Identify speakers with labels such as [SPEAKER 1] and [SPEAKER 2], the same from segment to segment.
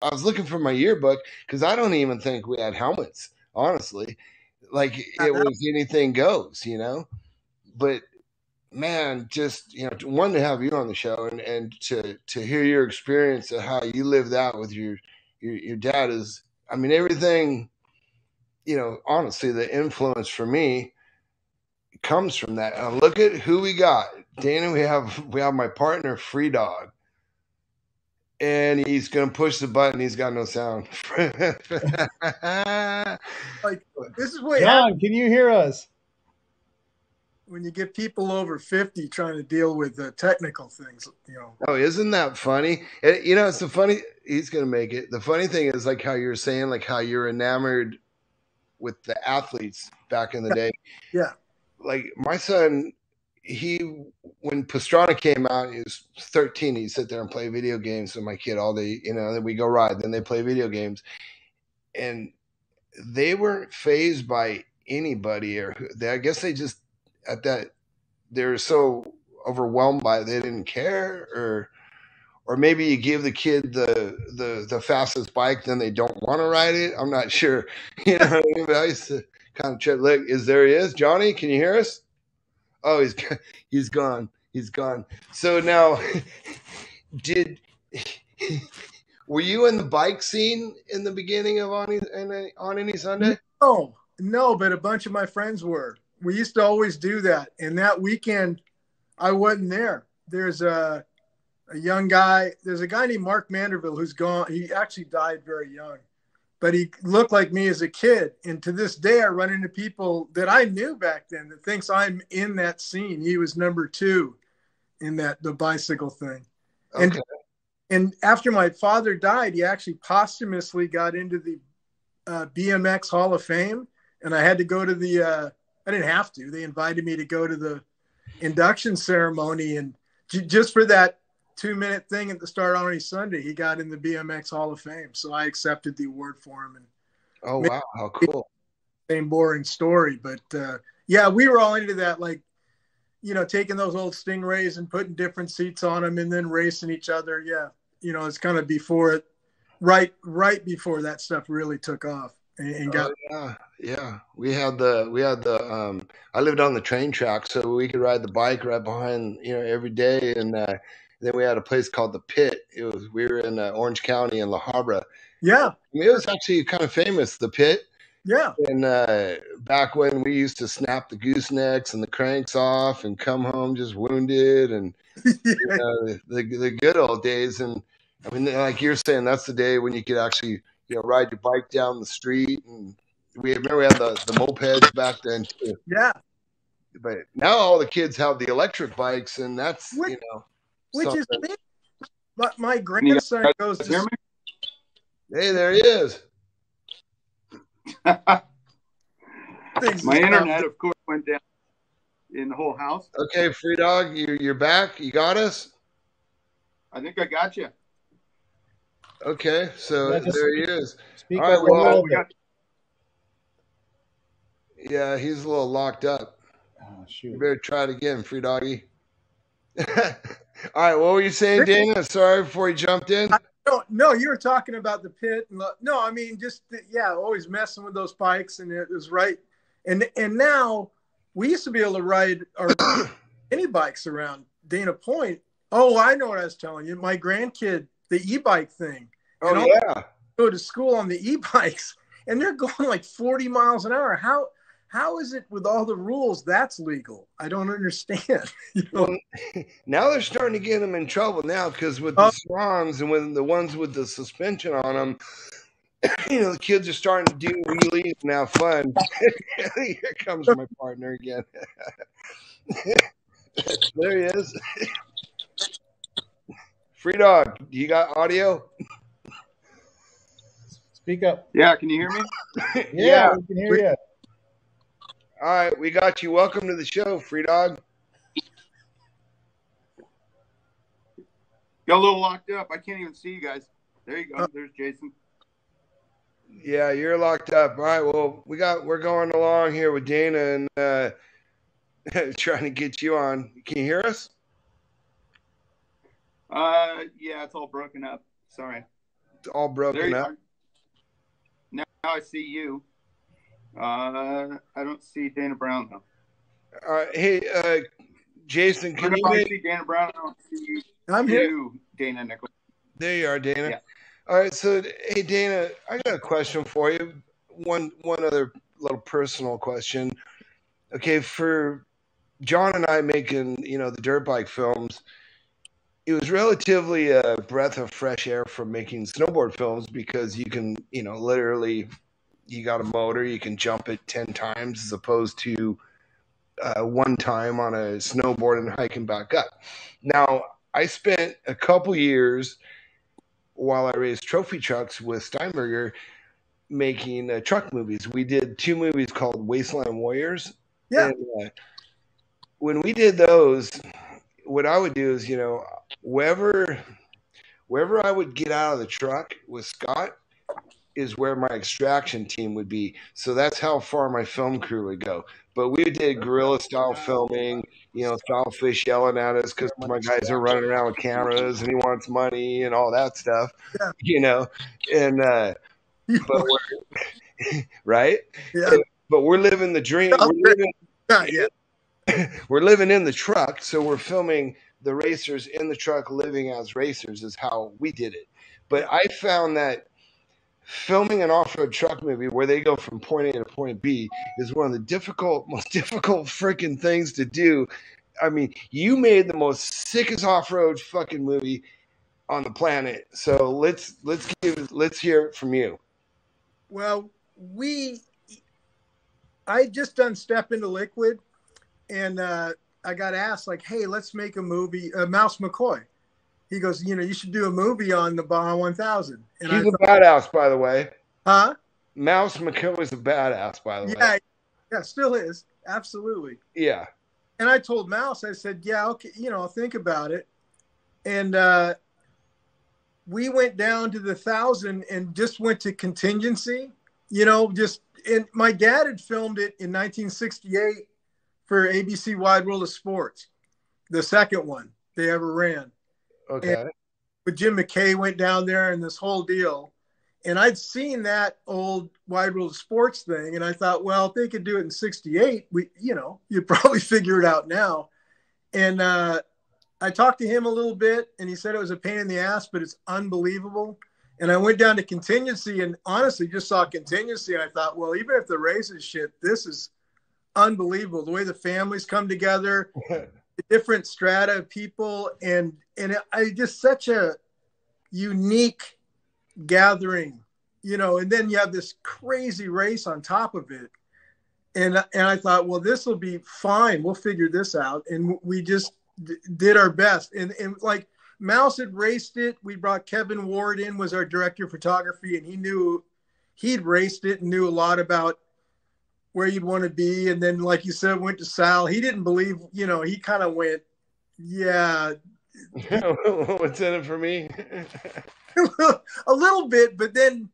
[SPEAKER 1] I was looking for my yearbook because I don't even think we had helmets, honestly. Like it was anything goes, you know. But man, just one to have you on the show and to hear your experience of how you lived out with your dad is, I mean, everything. Honestly, the influence for me comes from that. Look at who we got, Dana. We have my partner, Free Dog, and he's gonna push the button. He's got no sound.
[SPEAKER 2] Like, this is what
[SPEAKER 3] John,
[SPEAKER 2] happens
[SPEAKER 3] can you hear us?
[SPEAKER 2] when you get people over 50 trying to deal with the technical things.
[SPEAKER 1] Oh, isn't that funny? It's the funny. He's gonna make it. The funny thing is, like how you're saying, like how you're enamored with the athletes back in the day.
[SPEAKER 2] Yeah.
[SPEAKER 1] Like my son, when Pastrana came out, he was 13. He'd sit there and play video games with my kid all day. Then we go ride. Then they play video games, and they weren't phased by anybody, I guess they just at that they're so overwhelmed by it, they didn't care, or maybe you give the kid the fastest bike, then they don't want to ride it. I'm not sure. What I mean? But I used to kind of check. Look, he is Johnny? Can you hear us? Oh, he's gone. He's gone. So now, did were you in the bike scene in the beginning of on any Sunday?
[SPEAKER 2] No, but a bunch of my friends were. We used to always do that. And that weekend, I wasn't there. There's a young guy. There's a guy named Mark Manderville who's gone. He actually died very young, but he looked like me as a kid. And to this day, I run into people that I knew back then that thinks I'm in that scene. He was number 2 in the bicycle thing.
[SPEAKER 1] Okay.
[SPEAKER 2] And after my father died, he actually posthumously got into the BMX Hall of Fame. And I had to go to I didn't have to. They invited me to go to the induction ceremony. And just for that 2-minute thing at the start on any Sunday, he got in the BMX Hall of Fame. So I accepted the award for him. And
[SPEAKER 1] oh, wow. How cool.
[SPEAKER 2] Same boring story. But yeah, we were all into that, like, taking those old Stingrays and putting different seats on them and then racing each other. Yeah. It's kind of before it, right before that stuff really took off. And got
[SPEAKER 1] yeah. We had the I lived on the train track, so we could ride the bike right behind every day, and then we had a place called the Pit. We were in Orange County in La Habra.
[SPEAKER 2] Yeah,
[SPEAKER 1] I mean, it was actually kind of famous, the Pit.
[SPEAKER 2] Yeah,
[SPEAKER 1] and back when we used to snap the goosenecks and the cranks off and come home just wounded, and the good old days. And I mean, like you're saying, that's the day when you could actually ride your bike down the street. And we had the mopeds back then too.
[SPEAKER 2] Yeah.
[SPEAKER 1] But now all the kids have the electric bikes, and that's
[SPEAKER 2] which
[SPEAKER 1] something.
[SPEAKER 2] Is me. But my grandson goes to.
[SPEAKER 1] Hey, there he is.
[SPEAKER 4] My internet, of course, went down in the whole house.
[SPEAKER 1] Okay, Free Dog, you're back. You got us?
[SPEAKER 4] I think I got you.
[SPEAKER 1] Okay, so there he is.
[SPEAKER 3] Speak
[SPEAKER 1] all right,
[SPEAKER 3] up well,
[SPEAKER 1] yeah, he's a little locked up.
[SPEAKER 3] Oh, shoot.
[SPEAKER 1] You better try it again, Free Doggy. All right, what were you saying, Dana? Sorry, before you jumped in.
[SPEAKER 2] No, you were talking about the Pit. No, I mean, just, always messing with those bikes, and it was right. And now we used to be able to ride any bikes around Dana Point. Oh, I know what I was telling you. My grandkid, the e-bike thing.
[SPEAKER 1] Oh, yeah.
[SPEAKER 2] Go to school on the e-bikes, and they're going like 40 miles an hour. How is it with all the rules that's legal? I don't understand.
[SPEAKER 1] Well, now they're starting to get them in trouble now, because with the swans and with the ones with the suspension on them, the kids are starting to do wheelies and have fun. Here comes my partner again. There he is. Free Dog, you got audio?
[SPEAKER 3] Speak up.
[SPEAKER 4] Yeah, can you hear me?
[SPEAKER 3] Yeah, we can hear you.
[SPEAKER 1] All right, we got you. Welcome to the show, Free Dog.
[SPEAKER 4] Got a little locked up. I can't even see you guys. There you go. There's Jason.
[SPEAKER 1] Yeah, you're locked up. All right, well, we're going along here with Dana and trying to get you on. Can you hear us?
[SPEAKER 4] Yeah, it's all broken up. Sorry.
[SPEAKER 1] It's all broken up.
[SPEAKER 4] Now I see you. I don't see Dana Brown though.
[SPEAKER 1] Hey, Jason, can you
[SPEAKER 4] I see Dana Brown? I don't see
[SPEAKER 2] I'm here.
[SPEAKER 4] Dana Nichols.
[SPEAKER 1] There you are, Dana.
[SPEAKER 4] Yeah.
[SPEAKER 1] All right, so hey, Dana, I got a question for you. One other little personal question. Okay, for John and I making, the dirt bike films, it was relatively a breath of fresh air from making snowboard films because you can, literally, you got a motor, you can jump it 10 times as opposed to one time on a snowboard and hiking back up. Now, I spent a couple years while I raced trophy trucks with Steinberger making truck movies. We did 2 movies called Wasteland Warriors.
[SPEAKER 2] Yeah.
[SPEAKER 1] And, when we did those, what I would do is, wherever I would get out of the truck with Scott is where my extraction team would be. So that's how far my film crew would go. But we did guerrilla style filming, Foulfish yelling at us because my guys are running around with cameras and he wants money and all that stuff, and but right?
[SPEAKER 2] Yeah.
[SPEAKER 1] But we're living the dream. We're living in the truck, so we're filming the racers in the truck living as racers is how we did it. But I found that filming an off-road truck movie where they go from point A to point B is one of the most difficult freaking things to do. I mean, you made the most sickest off-road fucking movie on the planet. So let's hear it from you.
[SPEAKER 2] Well, I just done Step Into Liquid, and I got asked, like, hey, let's make a movie. Mouse McCoy, he goes, you should do a movie on the Baja 1000. And
[SPEAKER 1] he's a badass, by the way.
[SPEAKER 2] Huh?
[SPEAKER 1] Mouse McCoy is a badass, by the way.
[SPEAKER 2] Yeah, still is. Absolutely.
[SPEAKER 1] Yeah.
[SPEAKER 2] And I told Mouse, I said, yeah, okay, I'll think about it. And we went down to the 1,000 and just went to contingency, and my dad had filmed it in 1968 for ABC Wide World of Sports, the second one they ever ran.
[SPEAKER 1] Okay.
[SPEAKER 2] But Jim McKay went down there and this whole deal. And I'd seen that old Wide World of Sports thing. And I thought, well, if they could do it in 68, you'd probably figure it out now. And I talked to him a little bit and he said it was a pain in the ass, but it's unbelievable. And I went down to contingency and honestly just saw contingency. And I thought, well, even if the race is shit, this is unbelievable. The way the families come together, the different strata of people. And I just such a unique gathering, and then you have this crazy race on top of it. And I thought, well, this will be fine. We'll figure this out. And we just did our best. And like Mouse had raced it. We brought Kevin Ward in, was our director of photography. And he'd raced it and knew a lot about where you'd want to be. And then, like you said, went to Sal. He didn't believe, he kind of went, yeah.
[SPEAKER 1] What's in it for me?
[SPEAKER 2] A little bit, but then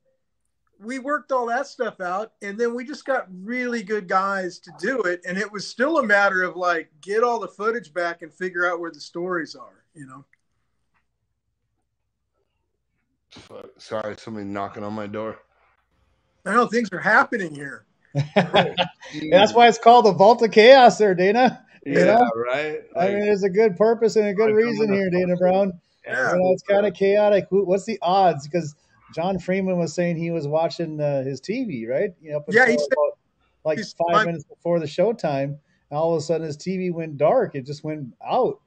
[SPEAKER 2] we worked all that stuff out, and then we just got really good guys to do it, and it was still a matter of like get all the footage back and figure out where the stories are.
[SPEAKER 1] Sorry, somebody knocking on my door.
[SPEAKER 2] I know things are happening here.
[SPEAKER 3] That's why it's called the Vault of Chaos there, Dana.
[SPEAKER 1] Right?
[SPEAKER 3] I mean, there's a good purpose and a good reason here, Dana Brown.
[SPEAKER 2] Yeah.
[SPEAKER 3] It's kind of chaotic. What's the odds? Because John Freeman was saying he was watching his TV, right?
[SPEAKER 2] He said,
[SPEAKER 3] about, like 5 minutes before the showtime, and all of a sudden his TV went dark. It just went out,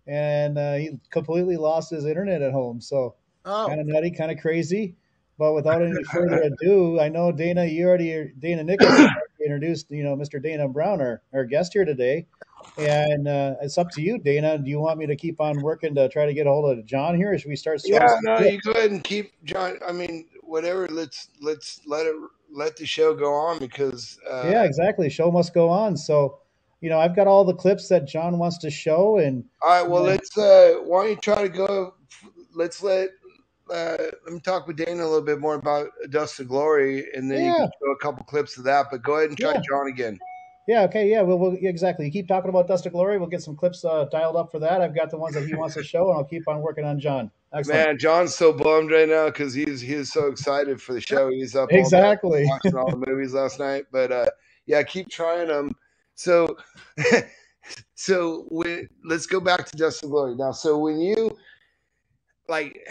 [SPEAKER 3] and he completely lost his internet at home. So kind of nutty, kind of crazy. But without any further ado, I know Dana Nichols introduced Mr. Dana Brown, our guest here today. And it's up to you, Dana. Do you want me to keep on working to try to get a hold of John here, or should we start?
[SPEAKER 1] You go ahead and keep John. I mean, whatever. Let's let the show go on because
[SPEAKER 3] yeah, exactly. Show must go on. So, I've got all the clips that John wants to show, and
[SPEAKER 1] all right. Well, let's. Why don't you try to go? Let me talk with Dana a little bit more about Dust to Glory, and then you can show a couple clips of that. But go ahead and try John again.
[SPEAKER 3] Yeah, okay, yeah, we'll exactly. You keep talking about Dust to Glory. We'll get some clips dialed up for that. I've got the ones that he wants to show, and I'll keep on working on John. Excellent.
[SPEAKER 1] Man, John's so bummed right now because he's so excited for the show. He's up
[SPEAKER 3] exactly
[SPEAKER 1] all watching all the movies last night. But yeah, keep trying them. So so let's go back to Dust and Glory now. So when you like,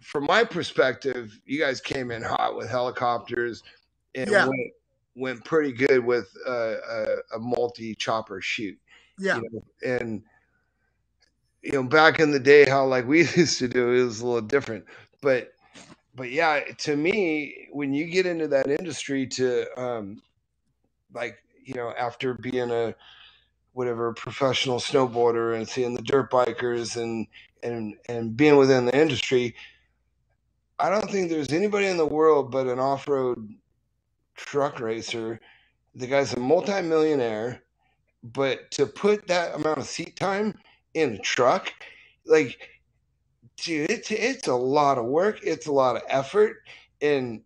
[SPEAKER 1] from my perspective, you guys came in hot with helicopters and went pretty good with a multi-chopper shoot.
[SPEAKER 2] Yeah.
[SPEAKER 1] And back in the day, how like we used to do it was a little different. But yeah, to me, when you get into that industry, to after being a professional snowboarder and seeing the dirt bikers and being within the industry, I don't think there's anybody in the world but an off-road truck racer. The guy's a multi-millionaire, but to put that amount of seat time in a truck, like, dude, it's a lot of work. It's a lot of effort, and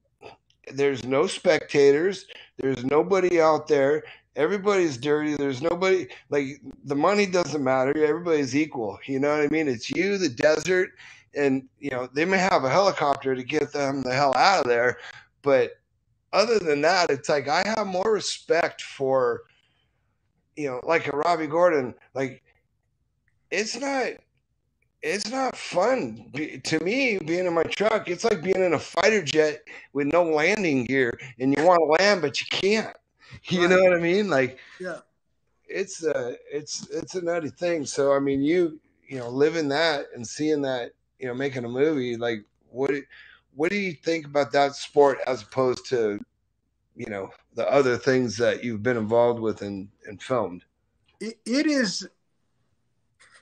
[SPEAKER 1] there's no spectators. There's nobody out there. Everybody's dirty. There's nobody, like, the money doesn't matter. Everybody's equal. You know what I mean? It's you, the desert, and they may have a helicopter to get them the hell out of there, but other than that, it's like I have more respect for, like a Robbie Gordon. Like, it's not fun to me being in my truck. It's like being in a fighter jet with no landing gear, and you want to land but you can't. You know what I mean? Like,
[SPEAKER 2] yeah,
[SPEAKER 1] it's a nutty thing. So I mean, you living that and seeing that, making a movie, like, what do you think about that sport as opposed to the other things that you've been involved with and filmed?
[SPEAKER 2] It is,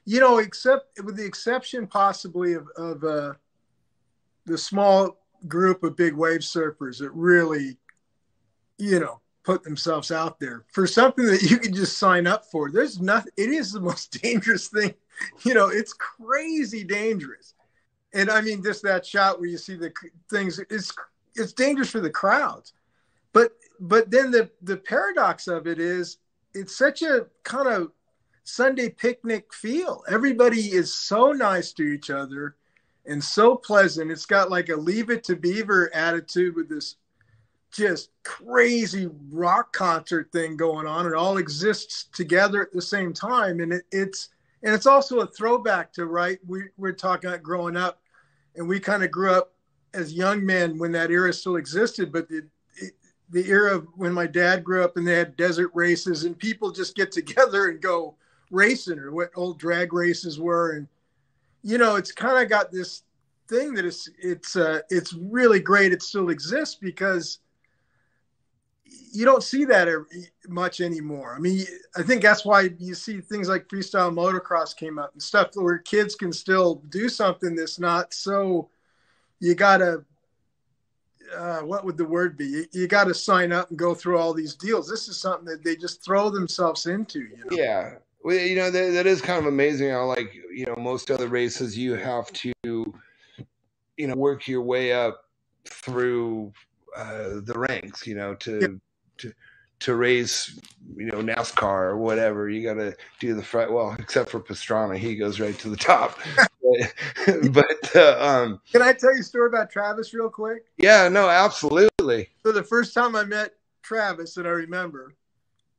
[SPEAKER 2] except with the exception possibly of the small group of big wave surfers that really, put themselves out there for something that you can just sign up for. There's nothing. It is the most dangerous thing. It's crazy dangerous. And I mean, just that shot where you see the things, it's dangerous for the crowds. But then the paradox of it is, it's such a kind of Sunday picnic feel. Everybody is so nice to each other and so pleasant. It's got like a Leave It to Beaver attitude with this just crazy rock concert thing going on. It all exists together at the same time. And it's also a throwback to, right, we're talking about growing up, and we kind of grew up as young men when that era still existed, but the era of when my dad grew up and they had desert races and people just get together and go racing, or what old drag races were. And, it's kind of got this thing that it's really great. It still exists because you don't see that much anymore. I mean, I think that's why you see things like freestyle motocross came up and stuff where kids can still do something that's not so, you gotta, what would the word be? You got to sign up and go through all these deals. This is something that they just throw themselves into.
[SPEAKER 1] Yeah. Well, that is kind of amazing how, like, most other races you have to, work your way up through the ranks, to race, NASCAR or whatever. You got to do the front. Well, except for Pastrana, he goes right to the top. but
[SPEAKER 2] can I tell you a story about Travis real quick?
[SPEAKER 1] Yeah, no, absolutely.
[SPEAKER 2] So the first time I met Travis that I remember,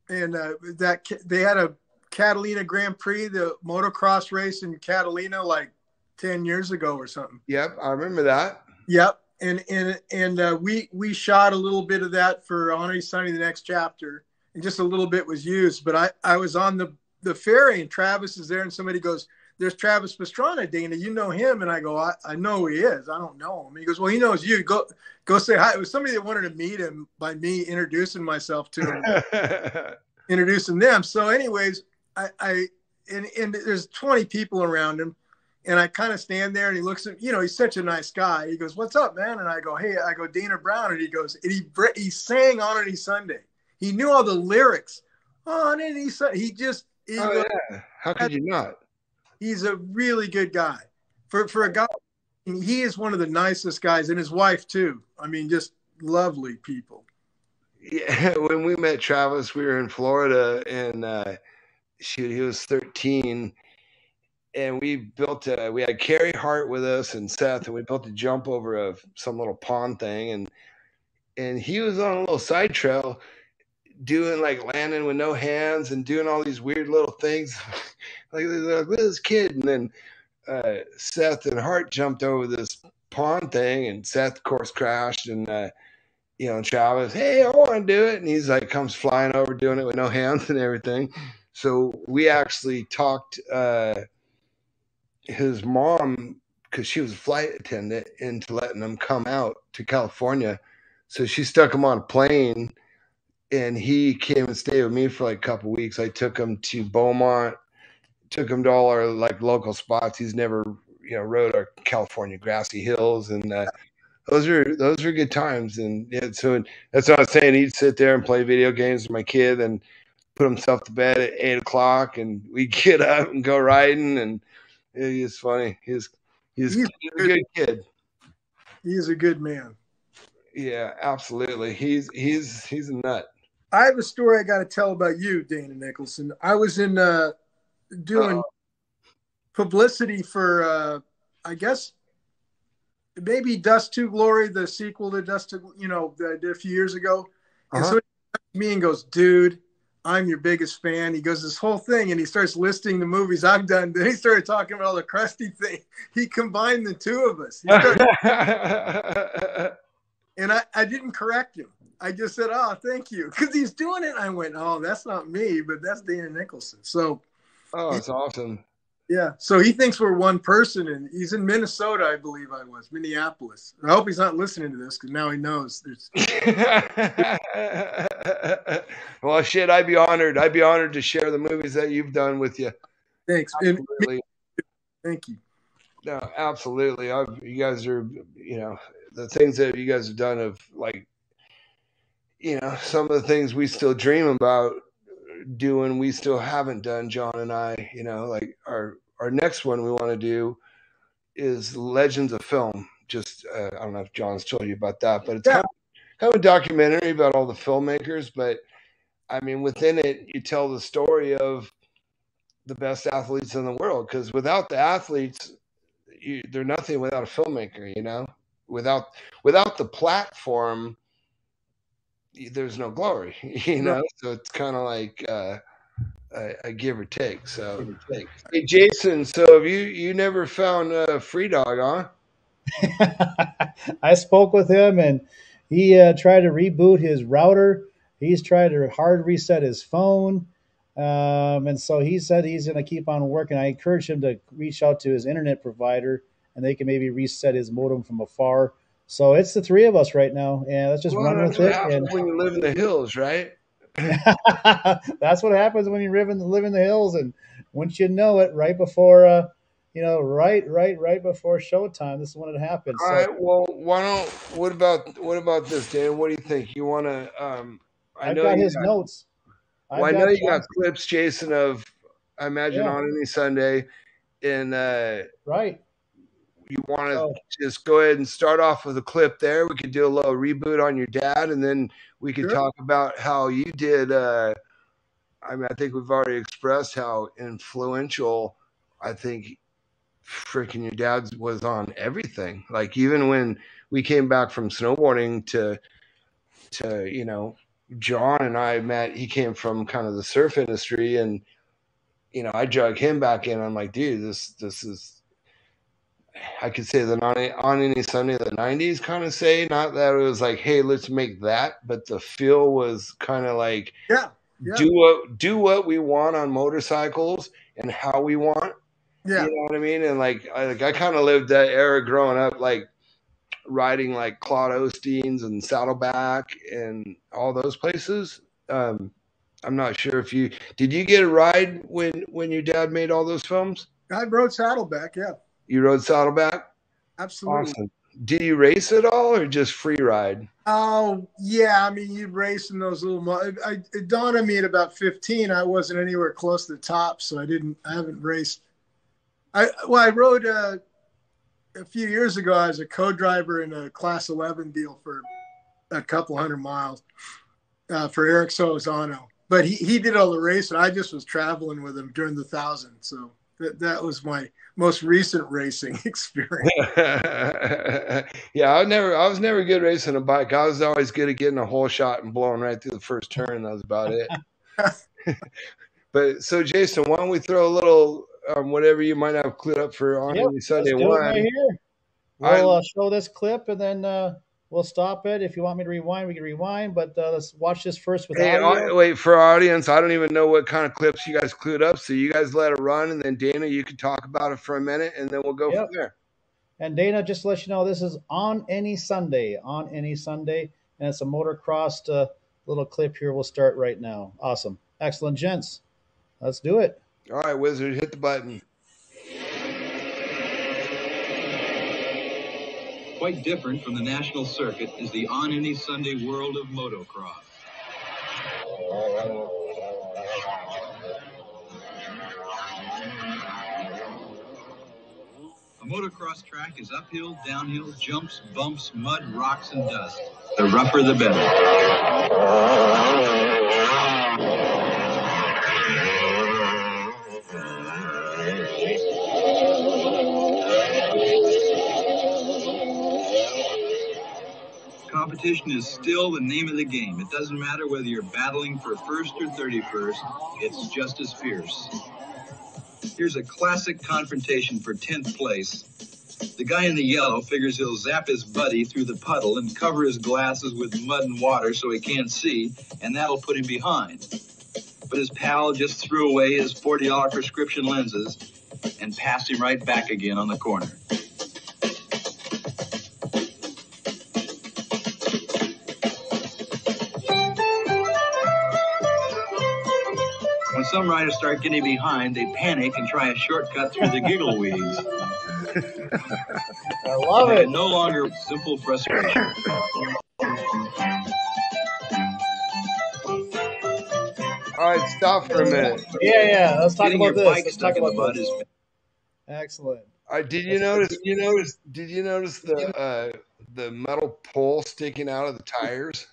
[SPEAKER 2] and that they had a Catalina Grand Prix, the motocross race in Catalina, like 10 years ago or something.
[SPEAKER 1] Yep, I remember that.
[SPEAKER 2] Yep. And we shot a little bit of that for Honor Sunny, the next chapter, and just a little bit was used. But I was on the ferry, and Travis is there, and somebody goes, "There's Travis Pastrana, Dana. You know him?" And I go, I know who he is. I don't know him. He goes, "Well, he knows you. Go say hi." It was somebody that wanted to meet him by me introducing myself to him, introducing them. So anyways, and there's 20 people around him. And I kind of stand there, and he looks at, he's such a nice guy. He goes, "What's up, man?" And I go, "Hey," I go, "Dana Brown." And he goes, and he sang On Any Sunday. He knew all the lyrics. On Any Sunday.
[SPEAKER 1] Yeah. How could you not?
[SPEAKER 2] He's a really good guy. For a guy, he is one of the nicest guys, and his wife too. I mean, just lovely people.
[SPEAKER 1] Yeah, when we met Travis, we were in Florida, and he was 13. and we had Carrie Hart with us and Seth, and we built a jump over of some little pond thing, and he was on a little side trail doing like landing with no hands and doing all these weird little things. like look at this kid. And then Seth and Hart jumped over this pond thing, and Seth of course crashed, and and Travis, hey, I want to do it, and he's like comes flying over doing it with no hands and everything. So we actually talked his mom, because she was a flight attendant, into letting him come out to California. So she stuck him on a plane, and he came and stayed with me for like a couple of weeks. I took him to Beaumont, took him to all our like local spots. He's never, rode our California grassy hills, and those are good times. And yeah, so that's what I was saying. He'd sit there and play video games with my kid, and put himself to bed at 8:00, and we'd get up and go riding. And he's funny. He's a good kid.
[SPEAKER 2] He is a good man.
[SPEAKER 1] Yeah, absolutely. He's a nut.
[SPEAKER 2] I have a story I got to tell about you, Dana Nicholson. I was in doing publicity for, I guess, maybe Dust to Glory, the sequel to Dust to, that I did a few years ago. And so he comes to me and goes, dude, I'm your biggest fan. He goes, this whole thing, and he starts listing the movies I've done. Then he started talking about all the Crusty thing. He combined the two of us. And I didn't correct him. I just said, oh, thank you. Because he's doing it. I went, oh, that's not me, but that's Dana Nicholson. So,
[SPEAKER 1] it's awesome.
[SPEAKER 2] Yeah. So he thinks we're one person, and he's in Minnesota, I believe I was, Minneapolis. I hope he's not listening to this, because now he knows.
[SPEAKER 1] Well, shit, I'd be honored. I'd be honored to share the movies that you've done with you.
[SPEAKER 2] Thanks.
[SPEAKER 1] Absolutely.
[SPEAKER 2] Thank you.
[SPEAKER 1] No, absolutely. You guys are, the things that you guys have done of like, some of the things we still dream about doing, we still haven't done, John and I, like our next one we want to do is Legends of Film. Just, I don't know if John's told you about that, but it's kind of a documentary about all the filmmakers. But I mean, within it, you tell the story of the best athletes in the world, because without the athletes, they're nothing without a filmmaker, without the platform, there's no glory, so it's kind of like a give or take. So hey, Jason, so have you never found Free Dog, huh?
[SPEAKER 3] I spoke with him, and he tried to reboot his router. He's tried to hard reset his phone. And so he said he's going to keep on working. I encouraged him to reach out to his internet provider, and they can maybe reset his modem from afar. So it's the three of us right now, and let's just run with it. And
[SPEAKER 1] when you live in the hills, right?
[SPEAKER 3] That's what happens when you live in the hills, and once you know it, right before right before showtime, this is when it happens.
[SPEAKER 1] All right. Well, what about this, Dan? What do you think? You want to?
[SPEAKER 3] I've got his notes.
[SPEAKER 1] Well, I know you got clips, Jason, of I imagine on any Sunday, and
[SPEAKER 3] right.
[SPEAKER 1] You want to just go ahead and start off with a clip there. We could do a little reboot on your dad, and then we could talk about how you did. I think we've already expressed how influential I think freaking your dad was on everything. Like even when we came back from snowboarding to John and I met, he came from kind of the surf industry, and I drug him back in. I'm like, dude, this is, I could say that on any Sunday of the 90s kind of say, not that it was like, hey, let's make that, but the feel was kind of like, do what we want on motorcycles and how we want. Yeah. You know what I mean? And like I kind of lived that era growing up, like riding like Claude Osteen's and Saddleback and all those places. I'm not sure if did you get a ride when your dad made all those films?
[SPEAKER 2] I rode Saddleback, yeah. You
[SPEAKER 1] rode Saddleback?
[SPEAKER 2] Absolutely.
[SPEAKER 1] Awesome. Did you race at all or just free ride?
[SPEAKER 2] Oh, yeah. I mean, you'd race in those little it dawned on me at about 15 I wasn't anywhere close to the top, so I haven't raced. I rode a few years ago. I was a co-driver in a Class 11 deal for a couple 100 miles for Eric Solozano. But he did all the racing. I just was traveling with him during the 1,000, so That was my most recent racing experience.
[SPEAKER 1] Yeah, I was never good racing a bike. I was always good at getting a hole shot and blowing right through the first turn. That was about it. But so, Jason, why don't we throw a little whatever you might have clipped up for on any Sunday
[SPEAKER 3] one right here. We'll show this clip and then we'll stop it. If you want me to rewind, we can rewind. But let's watch this first with audio.
[SPEAKER 1] Wait, for our audience, I don't even know what kind of clips you guys clued up. So you guys let it run, and then Dana, you can talk about it for a minute, and then we'll go from there.
[SPEAKER 3] And Dana, just to let you know, this is On Any Sunday. And it's a motocross little clip here. We'll start right now. Awesome. Excellent, gents. Let's do it.
[SPEAKER 1] All right, Wizard, hit the button.
[SPEAKER 5] Quite different from the national circuit is the On Any Sunday world of motocross. A motocross track is uphill, downhill, jumps, bumps, mud, rocks, and dust. The rougher the better. Competition is still the name of the game. It doesn't matter whether you're battling for first or 31st, it's just as fierce. Here's a classic confrontation for 10th place. The guy in the yellow figures he'll zap his buddy through the puddle and cover his glasses with mud and water so he can't see, and that'll put him behind. But his pal just threw away his $40 prescription lenses and passed him right back again on the corner. When some riders start getting behind, they panic and try a shortcut through the giggle weeds.
[SPEAKER 3] I love it.
[SPEAKER 5] No longer simple frustration.
[SPEAKER 1] All right, stop for a minute.
[SPEAKER 3] Yeah. Let's talk about this.
[SPEAKER 5] Let's talk about this.
[SPEAKER 3] Excellent.
[SPEAKER 1] Did you notice the metal pole sticking out of the tires?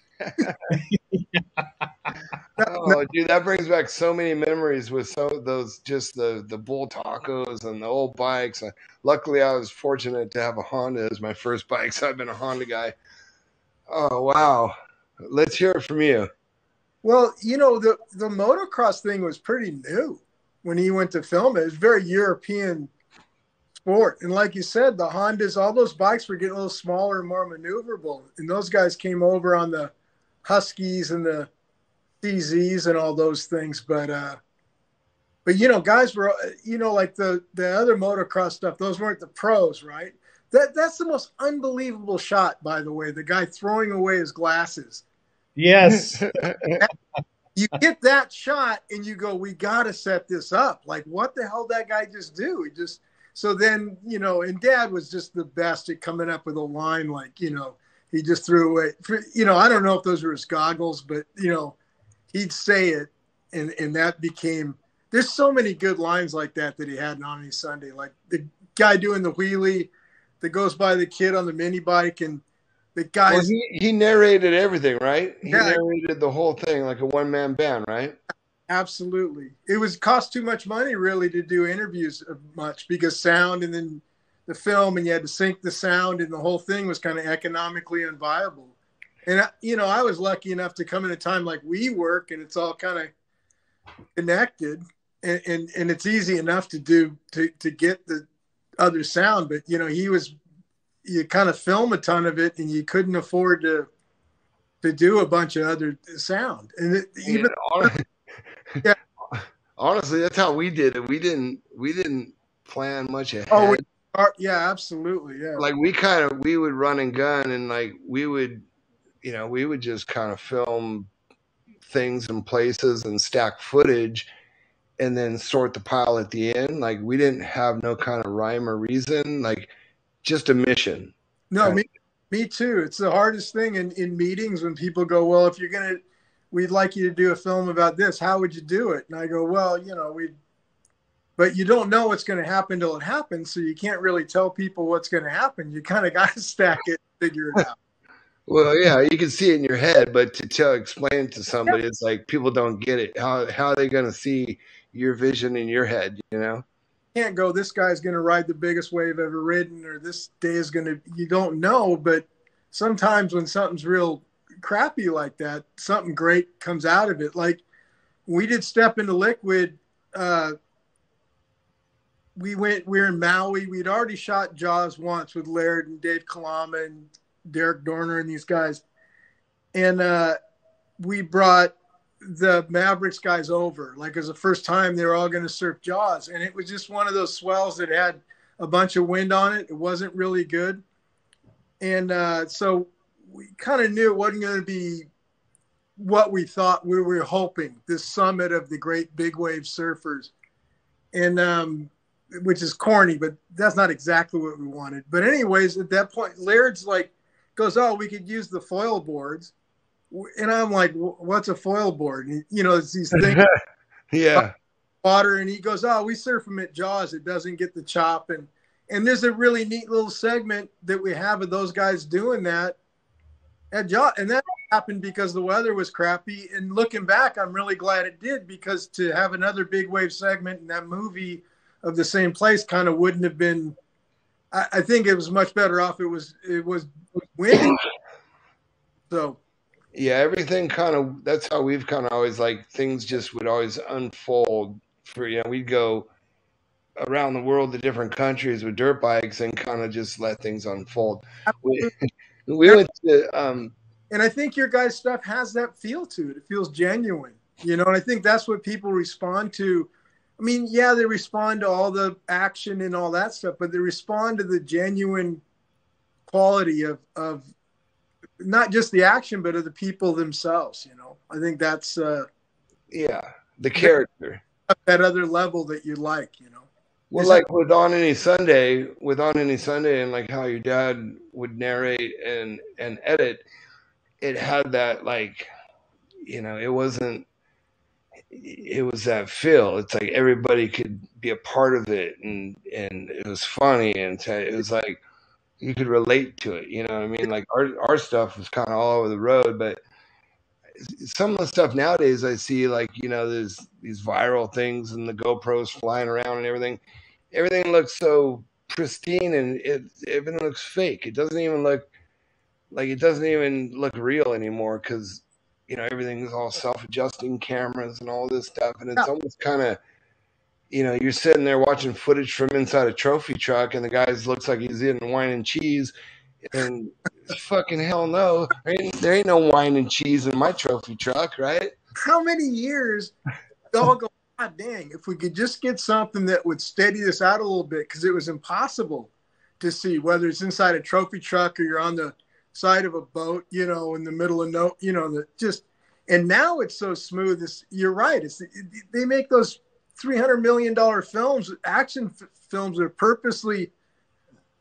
[SPEAKER 1] Oh, dude, that brings back so many memories with some of those, just the bull tacos and the old bikes. Luckily, I was fortunate to have a Honda as my first bike, so I've been a Honda guy. Oh, wow. Let's hear it from you.
[SPEAKER 2] Well, the motocross thing was pretty new when he went to film it. It was very European sport. And like you said, the Hondas, all those bikes were getting a little smaller and more maneuverable. And those guys came over on the Huskies and the CZs and all those things. But guys were, like the other motocross stuff, those weren't the pros, right? That's the most unbelievable shot, by the way, the guy throwing away his glasses.
[SPEAKER 3] Yes.
[SPEAKER 2] You get that shot and you go, we got to set this up. Like, what the hell did that guy just do? So then, and Dad was just the best at coming up with a line like, he just threw away, I don't know if those were his goggles, but, he'd say it. And that became, there's so many good lines like that he had on any Sunday. Like the guy doing the wheelie that goes by the kid on the mini bike, and the guy.
[SPEAKER 1] Well, he narrated everything, right? He narrated the whole thing like a one-man band, right?
[SPEAKER 2] Absolutely. It cost too much money really to do interviews much, because sound and then the film, and you had to sync the sound, and the whole thing was kind of economically unviable. And I was lucky enough to come in a time like we work, and it's all kind of connected, and it's easy enough to do to get the other sound. But you kind of film a ton of it, and you couldn't afford to do a bunch of other sound. And
[SPEAKER 1] honestly, that's how we did it. We didn't plan much ahead.
[SPEAKER 2] Yeah, absolutely. Yeah.
[SPEAKER 1] Like we would run and gun, and like we would just kind of film things and places and stack footage and then sort the pile at the end. Like we didn't have no kind of rhyme or reason, like just a mission.
[SPEAKER 2] No, me too. It's the hardest thing in meetings when people go, well, if we'd like you to do a film about this, how would you do it? And I go, well, but you don't know what's going to happen till it happens. So you can't really tell people what's going to happen. You kind of got to stack it, figure it out.
[SPEAKER 1] Well, yeah, you can see it in your head, but to explain it to somebody, it's like people don't get it. How are they going to see your vision in your head,
[SPEAKER 2] can't go, this guy's going to ride the biggest wave ever ridden, or this day is going to, you don't know. But sometimes when something's real crappy like that, something great comes out of it. Like we did Step Into Liquid. We were in Maui. We'd already shot Jaws once with Laird and Dave Kalama and Derek Dorner and these guys. And we brought the Mavericks guys over. Like it was the first time they were all going to surf Jaws. And it was just one of those swells that had a bunch of wind on it. It wasn't really good. And so we kind of knew it wasn't going to be what we thought we were hoping, this summit of the great big wave surfers. And which is corny, but that's not exactly what we wanted. But anyways, at that point, Laird's like, goes, oh, we could use the foil boards. And I'm like, what's a foil board? And, you know, it's these things.
[SPEAKER 1] Yeah.
[SPEAKER 2] Water. And he goes, oh, we surf them at Jaws. It doesn't get the chop. And there's a really neat little segment that we have of those guys doing that at Jaws. And that happened because the weather was crappy. And looking back, I'm really glad it did, because to have another big wave segment in that movie of the same place kind of wouldn't have been, I think it was much better off. It was windy. So
[SPEAKER 1] yeah, everything kind of, that's how we've kind of always, like, things just would always unfold for, you know, we'd go around the world to different countries with dirt bikes and kind of just let things unfold. We went to,
[SPEAKER 2] and I think your guys' stuff has that feel to it. It feels genuine, you know, and I think that's what people respond to. I mean, yeah, they respond to all the action and all that stuff, but they respond to the genuine quality of not just the action, but of the people themselves. You know, I think that's
[SPEAKER 1] yeah, the character,
[SPEAKER 2] that other level that you like. You know,
[SPEAKER 1] well, like with On Any Sunday, and like how your dad would narrate and edit, it had that, like, you know, it was that feel. It's like everybody could be a part of it, and it was funny, and it was like you could relate to it. You know what I mean? Like our stuff was kind of all over the road, but some of the stuff nowadays I see, like, you know, there's these viral things and the GoPros flying around and everything. Everything looks so pristine, and everything looks fake. It doesn't even look real anymore, because, you know, everything's all self-adjusting cameras and all this stuff. And it's almost kind of, you know, you're sitting there watching footage from inside a trophy truck, and the guy looks like he's eating wine and cheese. And fucking hell no, there ain't no wine and cheese in my trophy truck, right?
[SPEAKER 2] How many years y'all go, God dang, if we could just get something that would steady this out a little bit, because it was impossible to see whether it's inside a trophy truck or you're on the side of a boat, you know, in the middle of and now it's so smooth. You're right. They make those $300 million films, action films, that are purposely,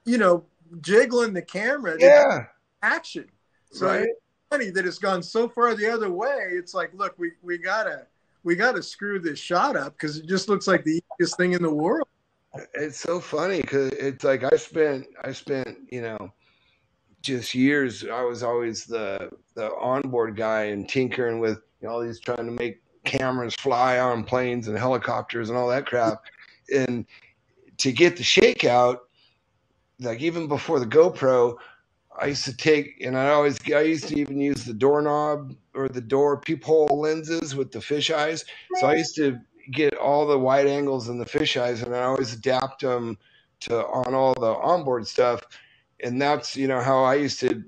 [SPEAKER 2] you know, jiggling the camera.
[SPEAKER 1] Yeah.
[SPEAKER 2] Action. So right. It's funny that it's gone so far the other way. It's like, look, we gotta screw this shot up, because it just looks like the easiest thing in the world.
[SPEAKER 1] It's so funny, because it's like I spent, you know, just years. I was always the onboard guy and tinkering with, you know, all these, trying to make cameras fly on planes and helicopters and all that crap. And to get the shakeout, like even before the GoPro, I used to take, and I used to even use the doorknob or the door peephole lenses with the fisheyes. So I used to get all the wide angles and the fisheyes, and I always adapt them on all the onboard stuff. And that's, you know, how I used to,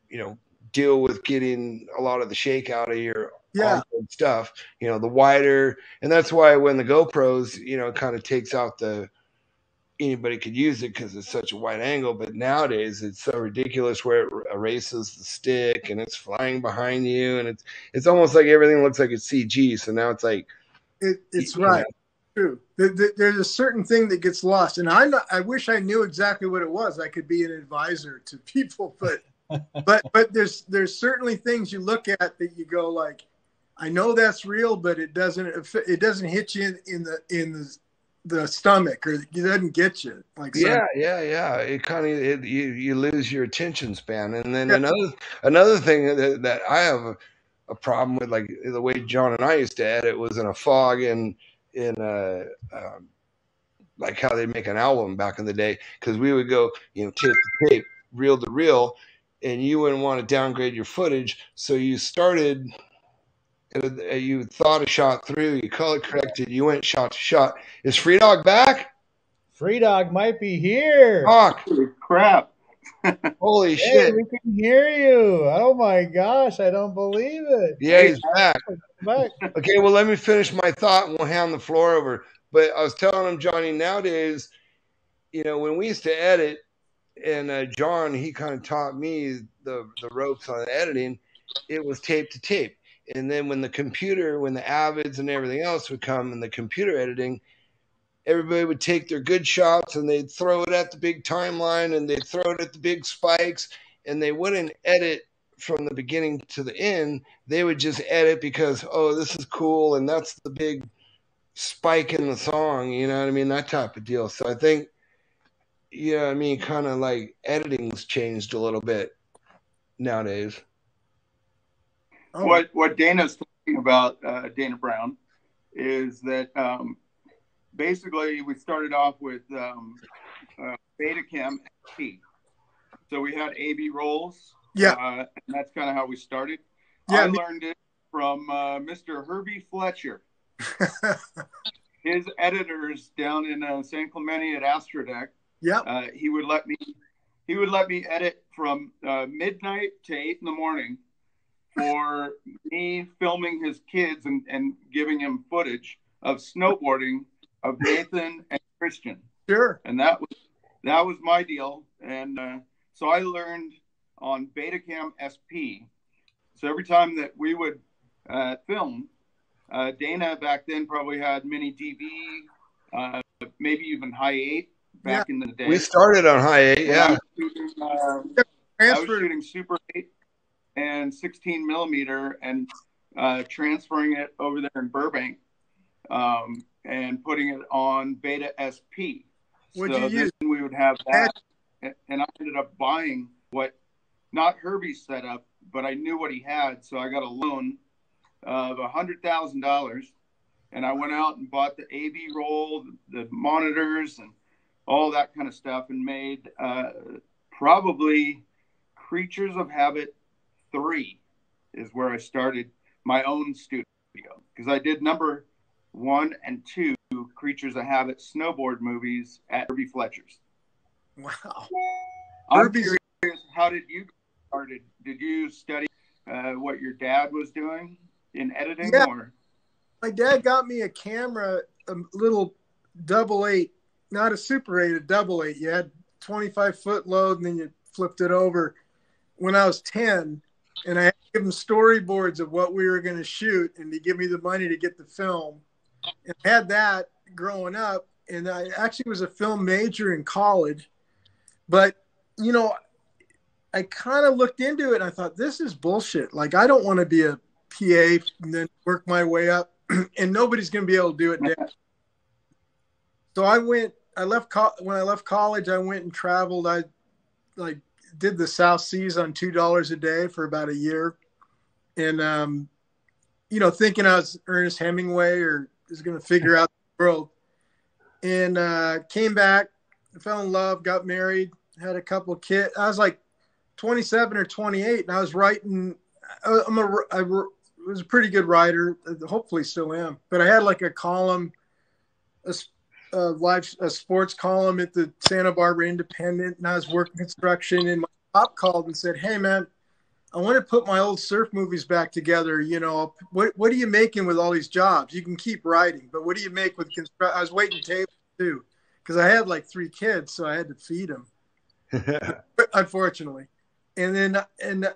[SPEAKER 1] you know, deal with getting a lot of the shake out of your onboard stuff, you know, the wider. And that's why when the GoPros, you know, it kind of takes out anybody could use it because it's such a wide angle. But nowadays it's so ridiculous where it erases the stick and it's flying behind you, and it's almost like everything looks like it's CG. So now it's like,
[SPEAKER 2] it's right. Know. True. There's a certain thing that gets lost, and I wish I knew exactly what it was. I could be an advisor to people, but there's certainly things you look at that you go like, I know that's real, but it doesn't hit you in the stomach, or it doesn't get you. Like
[SPEAKER 1] yeah. It kind of you lose your attention span, and then another thing that I have a problem with, like the way John and I used to edit was in a fog and in like how they make an album back in the day, because we would go, you know, tape to tape, reel to reel, and you wouldn't want to downgrade your footage, so you started. You thought a shot through, you color corrected, you went shot to shot. Is Free Dog back?
[SPEAKER 3] Free Dog might be here.
[SPEAKER 1] Fuck.
[SPEAKER 4] Holy crap.
[SPEAKER 1] Holy
[SPEAKER 3] Hey,
[SPEAKER 1] shit.
[SPEAKER 3] we can hear you. Oh my gosh, I don't believe it.
[SPEAKER 1] Yeah, he's back.
[SPEAKER 3] Back.
[SPEAKER 1] Okay, well, let me finish my thought and we'll hand the floor over. But I was telling him, Johnny, nowadays, you know, when we used to edit, and John, he kind of taught me the ropes on editing, it was tape to tape. And then when the Avids and everything else would come and the computer editing, everybody would take their good shots and they'd throw it at the big timeline and they'd throw it at the big spikes, and they wouldn't edit from the beginning to the end. They would just edit because, oh, this is cool and that's the big spike in the song, you know what I mean? That type of deal. So I think, yeah, I mean, kind of like editing's changed a little bit nowadays.
[SPEAKER 4] Oh. What Dana's talking about, Dana Brown, is that basically we started off with Betacam SP. So we had A/B rolls.
[SPEAKER 2] Yeah.
[SPEAKER 4] And that's kind of how we started.
[SPEAKER 2] Yeah,
[SPEAKER 4] I learned it from Mr. Herbie Fletcher. His editors down in San Clemente at Astrodeck.
[SPEAKER 2] Yeah.
[SPEAKER 4] He would let me edit from midnight to 8 in the morning for me filming his kids and giving him footage of snowboarding of Nathan and Christian.
[SPEAKER 2] Sure.
[SPEAKER 4] And that was my deal. And so I learned on Betacam SP. So every time that we would film, Dana back then probably had mini DV, maybe even high 8 back in the day.
[SPEAKER 1] We started on high 8, yeah.
[SPEAKER 4] I was shooting Super 8 and 16 millimeter and transferring it over there in Burbank and putting it on Beta SP.
[SPEAKER 2] What'd
[SPEAKER 4] so
[SPEAKER 2] you use?
[SPEAKER 4] Then we would have that. And I ended up buying not Herbie's setup, but I knew what he had. So I got a loan of $100,000 and I went out and bought the AV roll, the monitors and all that kind of stuff, and made probably Creatures of Habit 3 is where I started my own studio, because I did number 1 and 2 Creatures of Habit snowboard movies at Herbie Fletcher's.
[SPEAKER 2] Wow.
[SPEAKER 4] I'm curious, how did you get started? Did you study what your dad was doing in editing?
[SPEAKER 2] Yeah.
[SPEAKER 4] Or?
[SPEAKER 2] My dad got me a camera, a little 8x8, not a Super 8, a 8x8. You had 25-foot load and then you flipped it over when I was 10. And I had to give him storyboards of what we were going to shoot and to give me the money to get the film. And I had that growing up. And I actually was a film major in college. But, you know, I kind of looked into it and I thought, this is bullshit. Like, I don't want to be a PA and then work my way up. And nobody's going to be able to do it now. So when I left college, I went and traveled. I did the South Seas on $2 a day for about a year. And, you know, thinking I was Ernest Hemingway or was going to figure out the world. And came back, fell in love, got married, had a couple of kids. I was like 27 or 28, and I was writing. I was a pretty good writer, hopefully still am. But I had like a column, a sports column at the Santa Barbara Independent, and I was working construction. And my pop called and said, "Hey, man, I want to put my old surf movies back together. You know, what are you making with all these jobs? You can keep writing, but what do you make with construction?" I was waiting tables too, because I had like 3 kids, so I had to feed them, unfortunately. And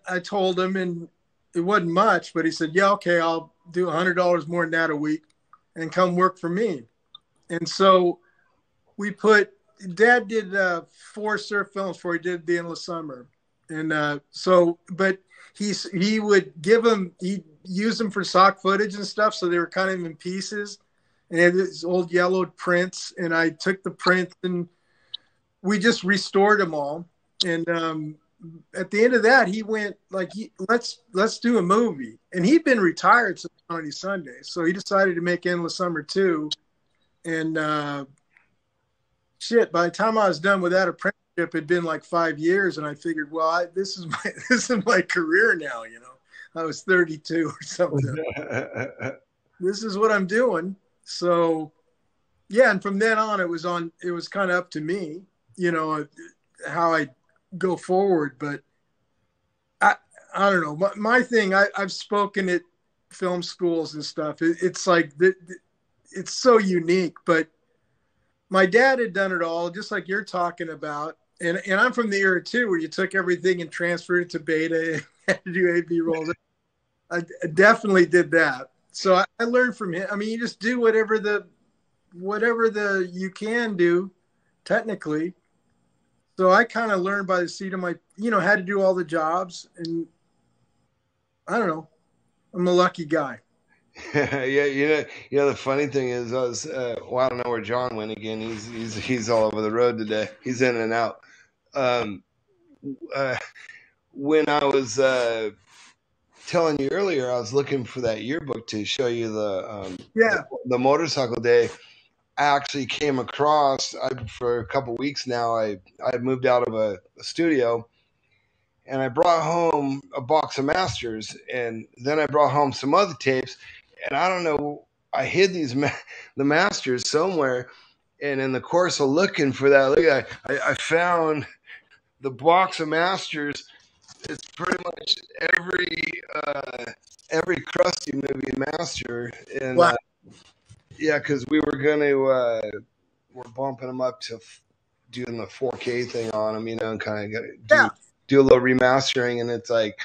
[SPEAKER 2] I told him, and it wasn't much, but he said, "Yeah, okay, I'll do $100 more than that a week, and come work for me." And so Dad did 4 surf films before he did The Endless Summer. And but he would he'd use them for stock footage and stuff. So they were kind of in pieces, and he had these old yellowed prints. And I took the prints and we just restored them all. And at the end of that, he went like, let's do a movie. And he'd been retired since Sunday. So he decided to make Endless Summer 2. And shit, by the time I was done with that apprenticeship, it'd been like 5 years, and I figured, well, this is my career now. You know, I was 32 or something. This is what I'm doing. So, yeah, and from then on, it was kind of up to me, you know, how I go forward. But I don't know. My thing, I've spoken at film schools and stuff. It's like it's so unique, but my dad had done it all, just like you're talking about. And I'm from the era too, where you took everything and transferred it to beta and had to do A/B rolls. I definitely did that. So I learned from him. I mean, you just do whatever you can do, technically. So I kind of learned by the seat of my, you know, had to do all the jobs, and I don't know. I'm a lucky guy.
[SPEAKER 1] Yeah, you know. The funny thing is, I don't know where John went again. He's all over the road today. He's in and out. When I was telling you earlier, I was looking for that yearbook to show you the motorcycle day. I actually came across for a couple weeks now. I moved out of a studio, and I brought home a box of masters, and then I brought home some other tapes. And I don't know, I hid the masters somewhere, and in the course of looking for that, I found the box of masters. It's pretty much every Crusty movie master, and
[SPEAKER 2] wow.
[SPEAKER 1] Yeah, because we're bumping them up to doing the 4K thing on them, you know, and kind of do a little remastering, and it's like.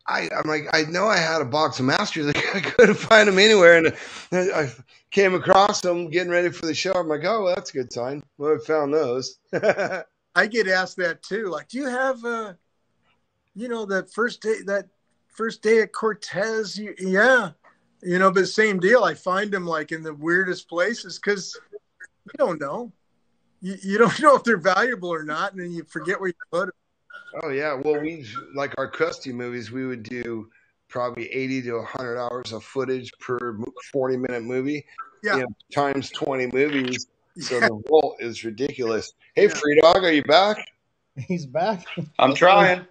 [SPEAKER 1] I'm like, I know I had a box of masters. I couldn't find them anywhere. And I came across them getting ready for the show. I'm like, oh, well, that's a good sign. Well, I found those.
[SPEAKER 2] I get asked that too. Like, do you have, you know, that first day at Cortez? Yeah. You know, but same deal. I find them like in the weirdest places because you don't know. You don't know if they're valuable or not. And then you forget where you put them.
[SPEAKER 1] Oh, yeah. Well, like our Crusty movies, we would do probably 80 to 100 hours of footage per 40-minute movie.
[SPEAKER 2] Yeah.
[SPEAKER 1] You know, times 20 movies. So the vault is ridiculous. Hey, Free Dog, are you back?
[SPEAKER 3] He's back.
[SPEAKER 4] I'm trying.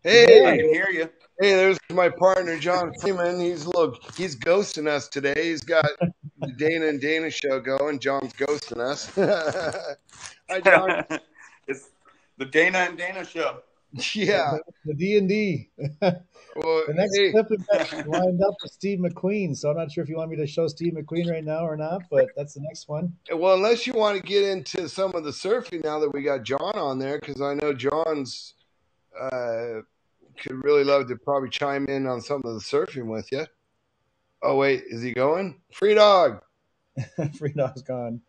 [SPEAKER 1] Hey.
[SPEAKER 4] I can hear you.
[SPEAKER 1] Hey, there's my partner, John Freeman. He's ghosting us today. He's got the Dana and Dana show going. John's ghosting us. Hi, John.
[SPEAKER 4] It's the Dana and Dana show.
[SPEAKER 1] Yeah.
[SPEAKER 3] The D&D.
[SPEAKER 1] Well,
[SPEAKER 3] the next clip is lined up with Steve McQueen, so I'm not sure if you want me to show Steve McQueen right now or not, but that's the next one.
[SPEAKER 1] Well, unless you want to get into some of the surfing now that we got John on there, because I know John's could really love to probably chime in on some of the surfing with you. Oh, wait, is he going? Free Dog.
[SPEAKER 3] Free Dog's gone.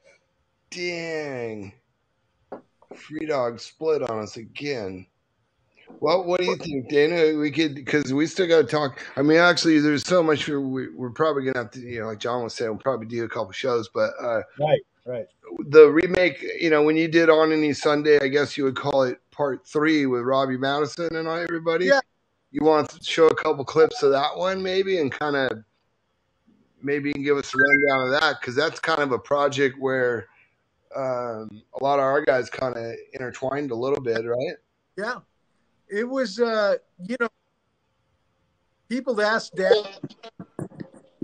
[SPEAKER 1] Dang. Free Dog split on us again. Well, what do you think, Dana? We could, because we still got to talk. I mean, actually, there's so much we're probably going to have to, you know, like John was saying, we'll probably do a couple shows, but
[SPEAKER 3] right.
[SPEAKER 1] The remake, you know, when you did On Any Sunday, I guess you would call it part 3 with Robbie Madison and everybody. Yeah. You want to show a couple clips of that one, maybe, and kind of maybe you can give us a rundown of that, because that's kind of a project where a lot of our guys kind of intertwined a little bit, right?
[SPEAKER 2] Yeah. It was, you know, people asked Dad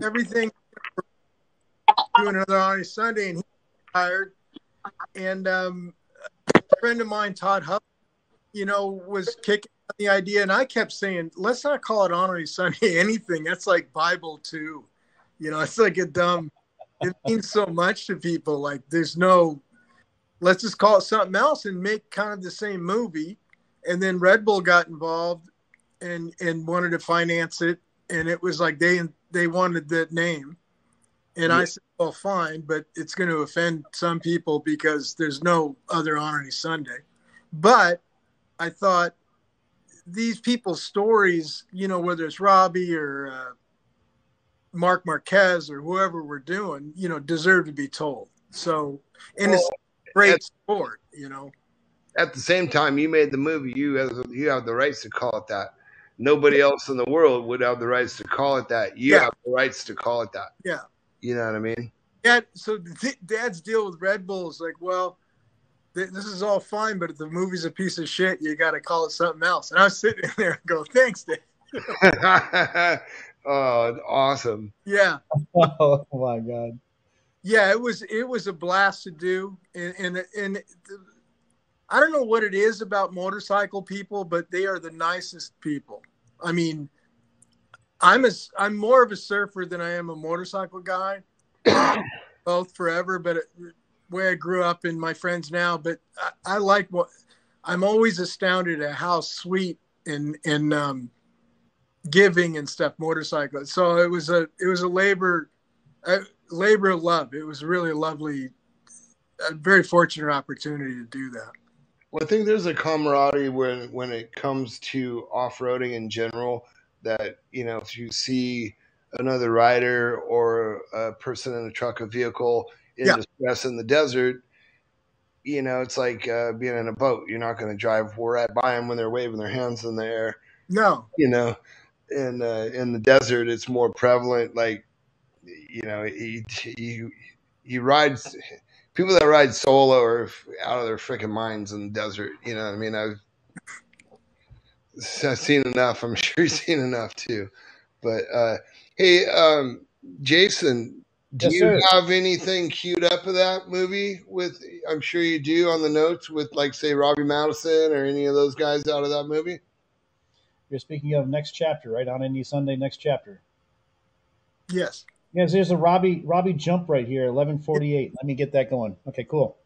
[SPEAKER 2] everything, doing another On Any Sunday, and he retired. And a friend of mine, Todd Huff, you know, was kicking the idea, and I kept saying, let's not call it On Any Sunday anything. That's like Bible too. You know, it's like it means so much to people. Like, let's just call it something else and make kind of the same movie. And then Red Bull got involved and wanted to finance it. And it was like they wanted that name. And I said, well, fine, but it's going to offend some people because there's no other On Any Sunday. But I thought these people's stories, you know, whether it's Robbie or Mark Marquez or whoever we're doing, you know, deserve to be told. So, and it's great sport, you know.
[SPEAKER 1] At the same time, you made the movie. You have the rights to call it that. Nobody else in the world would have the rights to call it that. You have the rights to call it that.
[SPEAKER 2] Yeah.
[SPEAKER 1] You know what I mean?
[SPEAKER 2] Yeah, so Dad's deal with Red Bull is like, well, this is all fine, but if the movie's a piece of shit, you got to call it something else. And I was sitting there and go, thanks, Dad.
[SPEAKER 1] Oh, awesome.
[SPEAKER 2] Yeah.
[SPEAKER 3] Oh my God.
[SPEAKER 2] Yeah, it was a blast to do. And I don't know what it is about motorcycle people, but they are the nicest people. I mean, I'm more of a surfer than I am a motorcycle guy. Both forever, but where I grew up and my friends now. But I like I'm always astounded at how sweet and giving and stuff motorcycles. So it was a labor of love. It was really a very fortunate opportunity to do that.
[SPEAKER 1] Well, I think there's a camaraderie when it comes to off-roading in general that, if you see another rider or a person in a truck, a vehicle in distress in the desert, it's like being in a boat. You're not going to drive right by them when they're waving their hands in the air.
[SPEAKER 2] No.
[SPEAKER 1] In the desert, it's more prevalent. Like, you ride, people that ride solo are out of their freaking minds in the desert. You know what I mean? I've seen enough. I'm sure you've seen enough too. But hey, Jason, do you have anything queued up of that movie with? I'm sure you do on the notes with, like, say, Robbie Madison or any of those guys out of that movie.
[SPEAKER 3] You're speaking of next chapter, right? On any Sunday, next chapter.
[SPEAKER 2] Yes.
[SPEAKER 3] Yes, there's a Robbie jump right here, 11:48. Let me get that going. Okay, cool.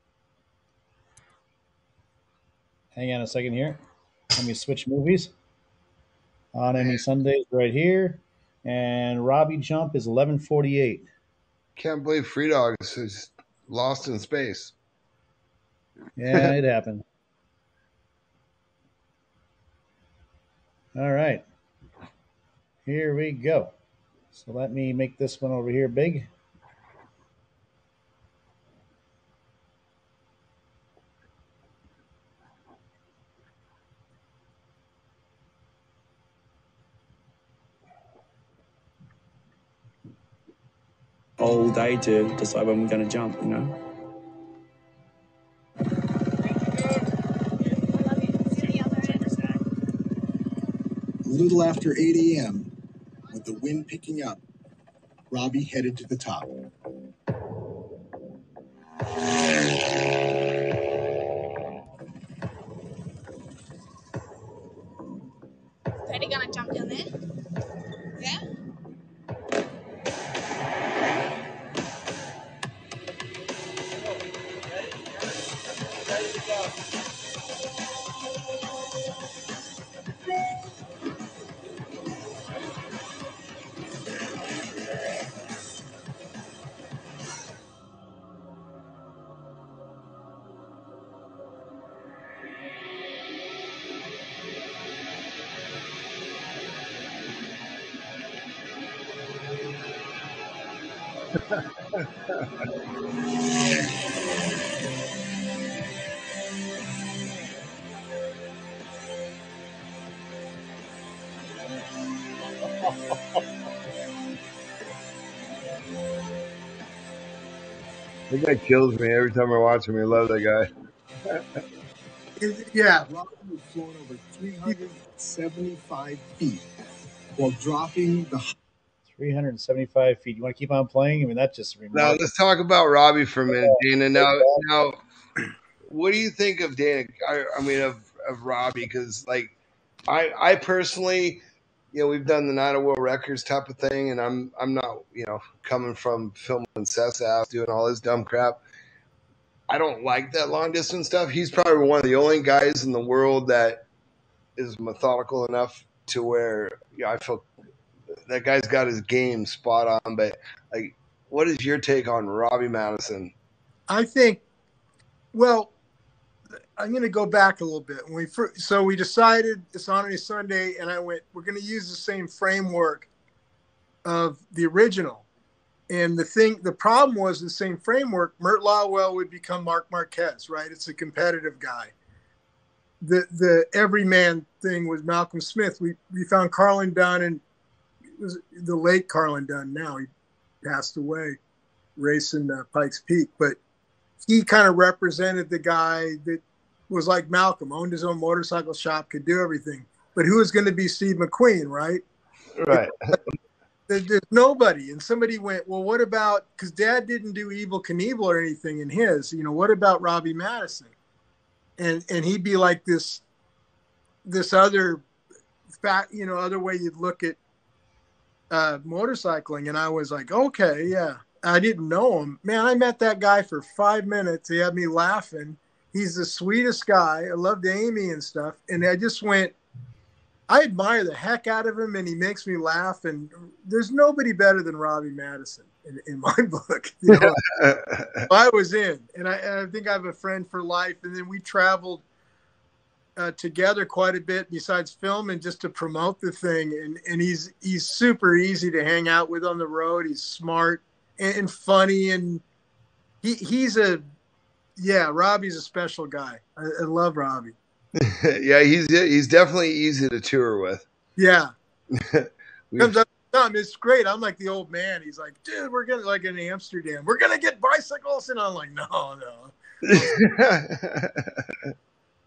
[SPEAKER 3] Hang on a second here. Let me switch movies. On any Sundays right here. And Robbie jump is 11:48.
[SPEAKER 1] Can't believe Free Dogs is lost in space.
[SPEAKER 3] Yeah, it happened. All right. Here we go. So let me make this one over here big.
[SPEAKER 6] All day to decide when we're going to jump,
[SPEAKER 7] A little after 8 a.m., with the wind picking up, Robbie headed to the top.
[SPEAKER 8] Ready, gonna jump down there? Yeah? Ready to go.
[SPEAKER 1] That guy kills me every time I watch him. I love that guy.
[SPEAKER 2] Yeah.
[SPEAKER 7] Robbie was flown over 375 feet while dropping the
[SPEAKER 3] 375 feet. You want to keep on playing? I mean, that's just remarkable.
[SPEAKER 1] Now let's talk about Robbie for a minute, Dana. Now, what do you think of Dana? Of Robbie? Because, like, I personally, we've done the Night of World Records type of thing, and I'm not, coming from filming Seth's ass, doing all this dumb crap. I don't like that long distance stuff. He's probably one of the only guys in the world that is methodical enough to where, I feel that guy's got his game spot on. But, like, what is your take on Robbie Madison?
[SPEAKER 2] I think, well, I'm going to go back a little bit. So we decided it's on a Sunday, and I went, we're going to use the same framework of the original. And the problem was the same framework. Mert Lawwell would become Mark Marquez, right? It's a competitive guy. The everyman thing was Malcolm Smith. We found Carlin Dunn, and it was the late Carlin Dunn. Now he passed away. racing Pikes Peak, but he kind of represented the guy that was like Malcolm, owned his own motorcycle shop, could do everything. But who was going to be Steve McQueen, right?
[SPEAKER 1] Right.
[SPEAKER 2] There's nobody. And somebody went, well, what about, because Dad didn't do Evel Knievel or anything in his, what about Robbie Madison? And he'd be like this other fact, other way you'd look at motorcycling. And I was like, okay, yeah. I didn't know him. Man, I met that guy for 5 minutes. He had me laughing. He's the sweetest guy. I loved Amy and stuff. And I just went, I admire the heck out of him, and he makes me laugh. And there's nobody better than Robbie Madison in my book. I was in, and I think I have a friend for life. And then we traveled together quite a bit besides film and just to promote the thing. And he's super easy to hang out with on the road. He's smart and funny, and Robbie's a special guy. I love Robbie.
[SPEAKER 1] Yeah, he's definitely easy to tour with.
[SPEAKER 2] Yeah. Comes up to it's great. I'm like the old man. He's like, dude, we're gonna, like in Amsterdam, we're gonna get bicycles, and I'm like, no.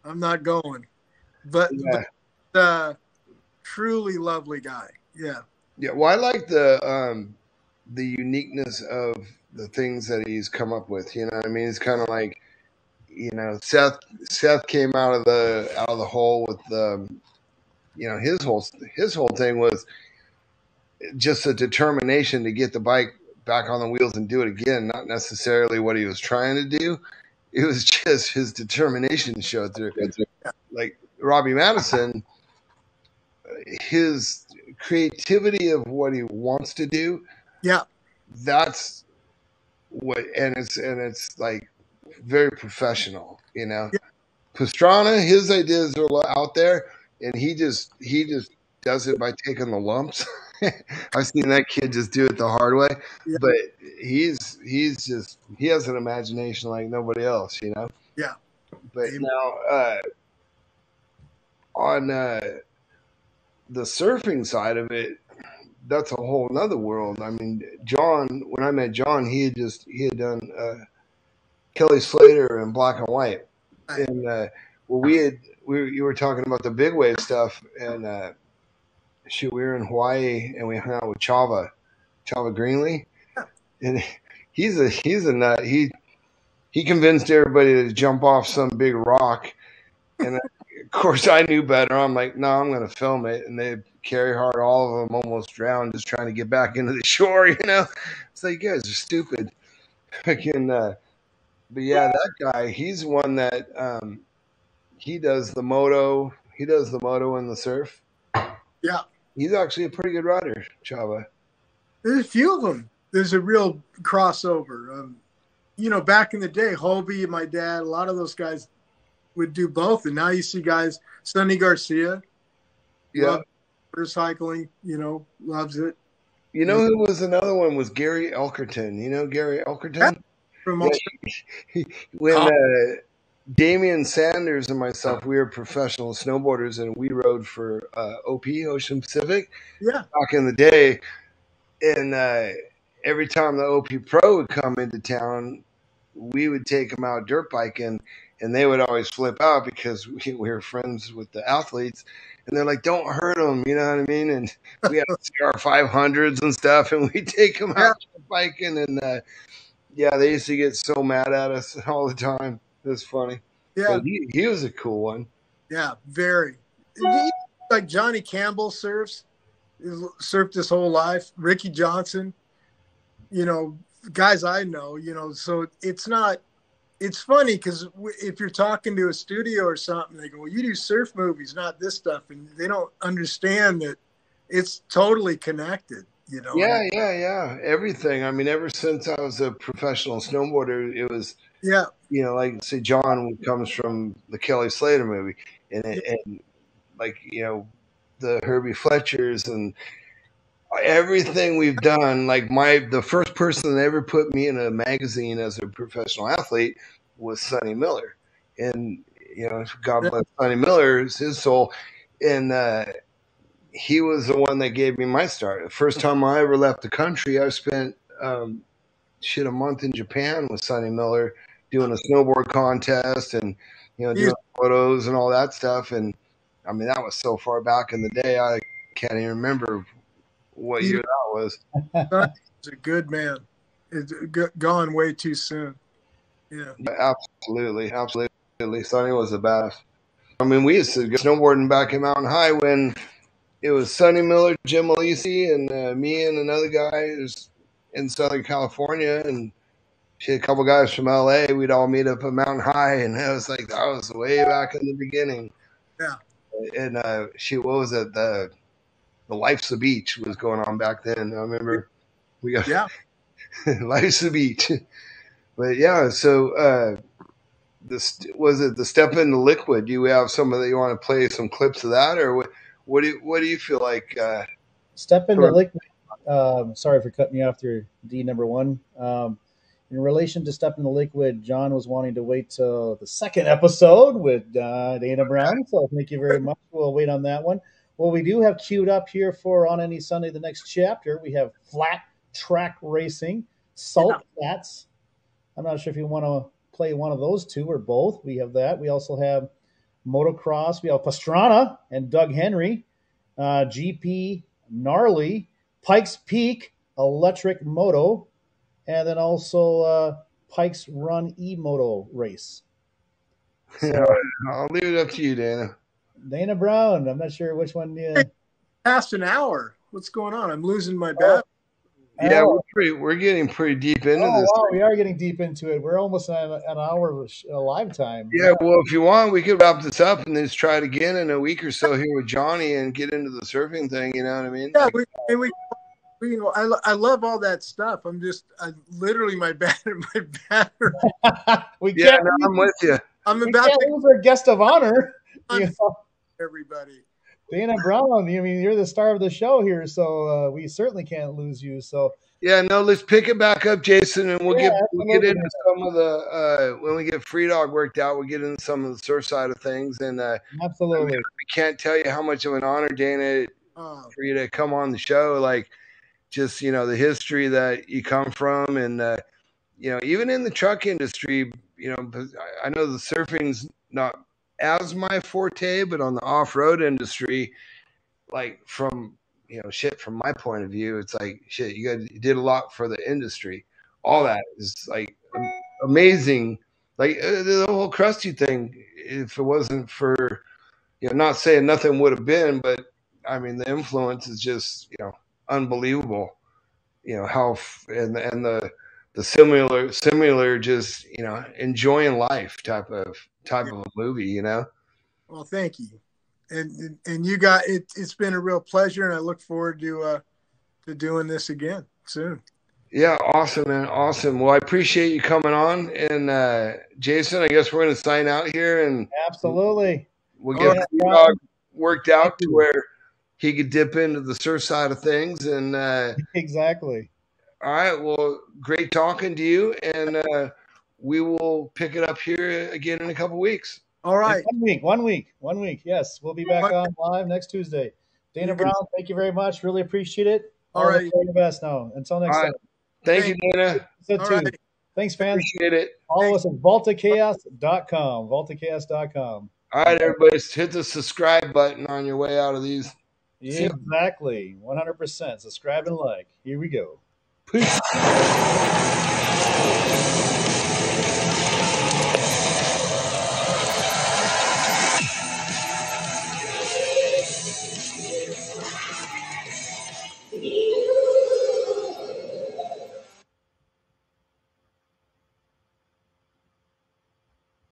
[SPEAKER 2] I'm not going. But truly lovely guy. Yeah. Yeah.
[SPEAKER 1] Well, I like the uniqueness of the things that he's come up with. You know what I mean? It's kind of like, Seth came out of the hole with his whole thing was just a determination to get the bike back on the wheels and do it again, not necessarily what he was trying to do. It was just his determination to show through. Like Robbie Madison, his creativity of what he wants to do.
[SPEAKER 2] Yeah.
[SPEAKER 1] That's what, and it's like very professional, Yeah. Pastrana, his ideas are out there, and he just does it by taking the lumps. I've seen that kid just do it the hard way, but he has an imagination like nobody else,
[SPEAKER 2] Yeah.
[SPEAKER 1] But now on the surfing side of it, that's a whole nother world. I mean, John, when I met John, he had done Kelly Slater in black and white. And you were talking about the big wave stuff, and we were in Hawaii and we hung out with Chava Greenlee, and he's a nut. He convinced everybody to jump off some big rock, and of course I knew better. I'm like, no, I'm going to film it, and they carry hard, all of them almost drowned just trying to get back into the shore. It's like, you guys are stupid. But yeah, that guy, he's one that he does the moto. He does the moto and the surf.
[SPEAKER 2] Yeah.
[SPEAKER 1] He's actually a pretty good rider, Chava.
[SPEAKER 2] There's a few of them. There's a real crossover. Back in the day, Hobie and my dad, a lot of those guys would do both. And now you see guys, Sonny Garcia, motorcycling, loves it.
[SPEAKER 1] Who was another one was Gary Elkerton. Gary Elkerton? When Damian Sanders and myself, we were professional snowboarders, and we rode for OP, Ocean Pacific, back in the day. And every time the OP Pro would come into town, we would take them out dirt biking, and they would always flip out because we were friends with the athletes. And they're like, don't hurt them, you know what I mean? And we had CR500s and stuff, and we'd take them out dirt biking, and they used to get so mad at us all the time. It was funny. Yeah. But he was a cool one.
[SPEAKER 2] Yeah, very. Like Johnny Campbell surfed his whole life. Ricky Johnson, guys I know, so it's funny because if you're talking to a studio or something, they go, well, you do surf movies, not this stuff. And they don't understand that it's totally connected.
[SPEAKER 1] Yeah. Everything. I mean, ever since I was a professional snowboarder, it was, like say John comes from the Kelly Slater movie, and like, the Herbie Fletchers and everything we've done. Like the first person that ever put me in a magazine as a professional athlete was Sonny Miller, and God bless Sonny Miller, his soul, and he was the one that gave me my start. The first time I ever left the country, I spent a month in Japan with Sonny Miller doing a snowboard contest and, doing photos and all that stuff. And I mean, that was so far back in the day. I can't even remember what year that was.
[SPEAKER 2] He's a good man. It's gone way too soon. Yeah.
[SPEAKER 1] Absolutely. Sonny was the best. I mean, we used to go snowboarding back in Mountain High when it was Sonny Miller, Jim Alisi, and me and another guy who's in Southern California, and a couple guys from LA. We'd all meet up at Mountain High, and it was like that was way back in the beginning.
[SPEAKER 2] Yeah.
[SPEAKER 1] And what was it? The Life's the Beach was going on back then. I remember we got Life's the Beach. But yeah, so was it the Step in the Liquid? Do you have some of that? You want to play some clips of that, or what do you feel like?
[SPEAKER 3] Step in the Liquid. Sorry for cutting you off there, D number one. In relation to Step in the Liquid, John was wanting to wait till the second episode with Dana Brown. So thank you very much. We'll wait on that one. Well, we do have queued up here for On Any Sunday, the next chapter. We have flat track racing, salt flats. I'm not sure if you want to play one of those two or both. We have that. We also have motocross. We have Pastrana and Doug Henry, GP Gnarly, Pikes Peak Electric Moto, and then also Pikes Run E-Moto race.
[SPEAKER 1] So, I'll leave it up to you, Dana.
[SPEAKER 3] Dana Brown. I'm not sure which one.
[SPEAKER 2] Past an hour. What's going on? I'm losing my battery.
[SPEAKER 1] Yeah, we're getting pretty deep into this.
[SPEAKER 3] Wow, we are getting deep into it. We're almost an hour live time.
[SPEAKER 1] Yeah, well, if you want, we could wrap this up and then just try it again in a week or so here with Johnny and get into the surfing thing. You know what I mean?
[SPEAKER 2] Yeah, I love all that stuff. Literally my battery.
[SPEAKER 1] I'm with you.
[SPEAKER 2] I'm about to
[SPEAKER 3] lose our guest of honor.
[SPEAKER 2] Everybody.
[SPEAKER 3] Dana Brown, I mean, you're the star of the show here, so we certainly can't lose you. So
[SPEAKER 1] let's pick it back up, Jason, and we'll get into some of the when we get Free Dog worked out, we'll get into some of the surf side of things. And
[SPEAKER 3] absolutely,
[SPEAKER 1] we can't tell you how much of an honor, Dana, for you to come on the show. Like, just the history that you come from, and even in the truck industry, I know the surfing's not as my forte, but on the off-road industry, like from my point of view, it's like you did a lot for the industry. All that is like amazing. Like the whole Crusty thing, if it wasn't for not saying nothing would have been, but I mean the influence is just unbelievable. How and the similar just enjoying life type of a movie.
[SPEAKER 2] Well, thank you, and you got it. It's been a real pleasure, and I look forward to doing this again soon.
[SPEAKER 1] Yeah, awesome, man, awesome. Well, I appreciate you coming on, and Jason, I guess we're going to sign out here, and
[SPEAKER 3] absolutely,
[SPEAKER 1] we'll get Dog worked out to where he could dip into the surf side of things, and
[SPEAKER 3] exactly.
[SPEAKER 1] All right, well, great talking to you, and we will pick it up here again in a couple weeks.
[SPEAKER 2] All right.
[SPEAKER 3] 1 week. Yes, we'll be back on live next Tuesday. Dana Brown, thank you very much. Really appreciate it.
[SPEAKER 2] All right.
[SPEAKER 3] All the best now. Until next time.
[SPEAKER 1] Thank you, Dana.
[SPEAKER 3] Right. Thanks, fans.
[SPEAKER 1] Appreciate it.
[SPEAKER 3] Follow us at VaultaChaos.com. VaultaChaos.com.
[SPEAKER 1] All right, everybody, hit the subscribe button on your way out of these.
[SPEAKER 3] Yeah, exactly. 100%. Subscribe and like. Here we go. Peace.
[SPEAKER 9] Yeah.